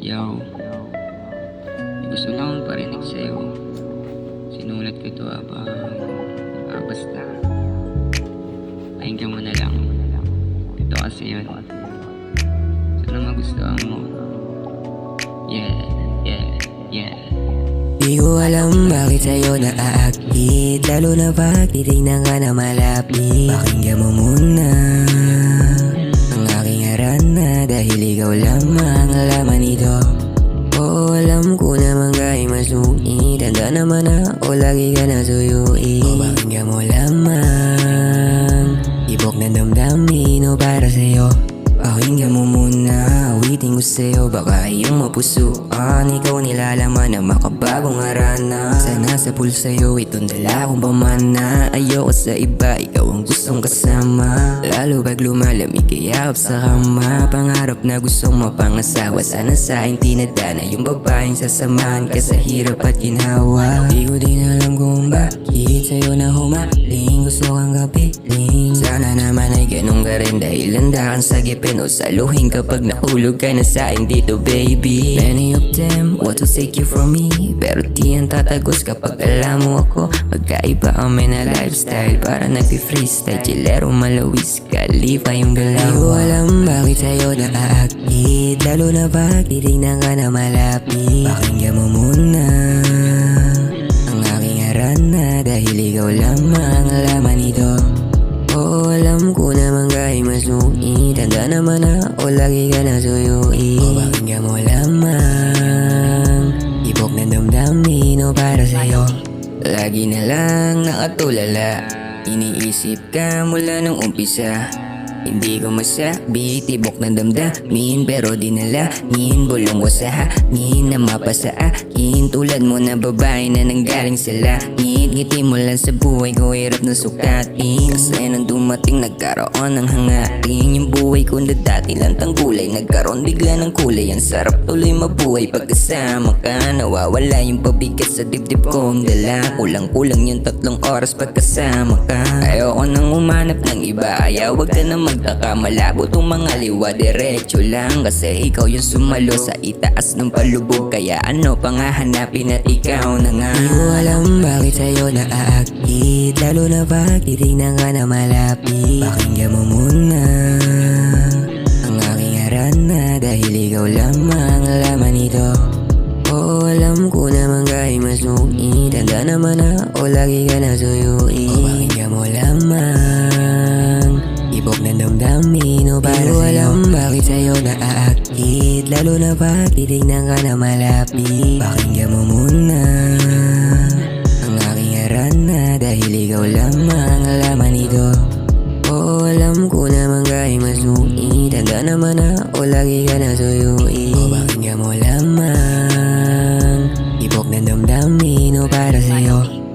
Yo, may gusto lang akong parinig sa'yo. Sinulat ko ito basta pakinggan mo na lang. Ito kasi yun. Sana magustuhan mo. Yeah, yeah, yeah. Di ko alam bakit sa'yo naaakit, lalo na pag titignan ka na malapit. Pakinggan mo muna ang aking harana, dahil ikaw lamang ang laman nito. Oo, alam ko naman kahit masuit, handa naman ako lagi ka na suyuin. O pakinggan mo lamang ibok na damdamin o para sa'yo. Pakinggan mo muna, awitin ko sa'yo, baka iyong mapusuan. Ikaw nilalaman na makabagong harana. Sana sa pool sa'yo, itong dala kong pamana. Ayoko sa iba, ikaw ang gustong kasama. Lalo pag lumalamig kayakap sa kama. Pangarap na gustong mapangasawa, sana sa akin tinadana yung babaeng sasamahan ka sa hirap at ginhawa. Di ko din alam kung bakit sa'yo na humaling, gusto kang kapiling. Sana naman ay ganun ka rin, dahil handa kang sagipin o saluhin kapag nahulog ka na sa akin dito, baby. Many of them want to take you from me, pero di yan tatagos kapag alam mo ako. Magkaiba kami na lifestyle, para nagpi-freestyle, chilero malawis, kalifa yung galaw. Di ko alam bakit sa'yo naaakit, lalo na pag titignan ka na malapit. Pakinggan mo muna ang aking harana, dahil ikaw lamang ang laman nito. Oo, alam ko naman kahit masuit, handa naman ako lagi ka na suyuin. O pakinggan mo lamang ibok na damdamin o para sa'yo. Lagi na lang nakatulala, iniisip ka mula nung umpisa. Hindi ko masabi, tibok na damdamin, pero dinalahin, bulong ko sa hangin na mapasa akin. Tulad mo na babae na nanggaling sa langit, ngiti mo lang sa buhay ko, hirap na sukatin. Kasi nang dumating nagkaroon ng hangarin, yung buhay ko na dati lang tanggulay, nagkaroon bigla ng kulay. Ang sarap tuloy mabuhay pagkasama ka, nawawala yung pabigat sa dibdib kong dala. Kulang-kulang yung 3 oras pagkasama ka. Ayoko nang umanap ng iba, ayaw wag ka na magtaka, malabo tong mga liwa, diretso lang. Kasi ikaw yung sumalo sa itaas ng palubog, kaya ano pang hahanapin at ikaw na nga. Di ko alam bakit sa'yo naaakit, lalo na pag titignan ka na malapit. Pakinggan mo muna ang aking harana, dahil ikaw lamang ang laman nito. Oo, alam ko naman kahit masuit, handa naman ako lagi ka na suyuin. O pakinggan mo lamang ibok na damdamin o para sa'yo. Di ko alam bakit sa'yo naaakit, lalo na pag titignan ka na malapit. Pakinggan mo muna ang aking harana, dahil ikaw lamang ang laman nito. Oo, alam ko naman kahit masuit, handa naman ako lagi ka na suyuin. O pakinggan mo lamang ibok na damdamin o para sa'yo.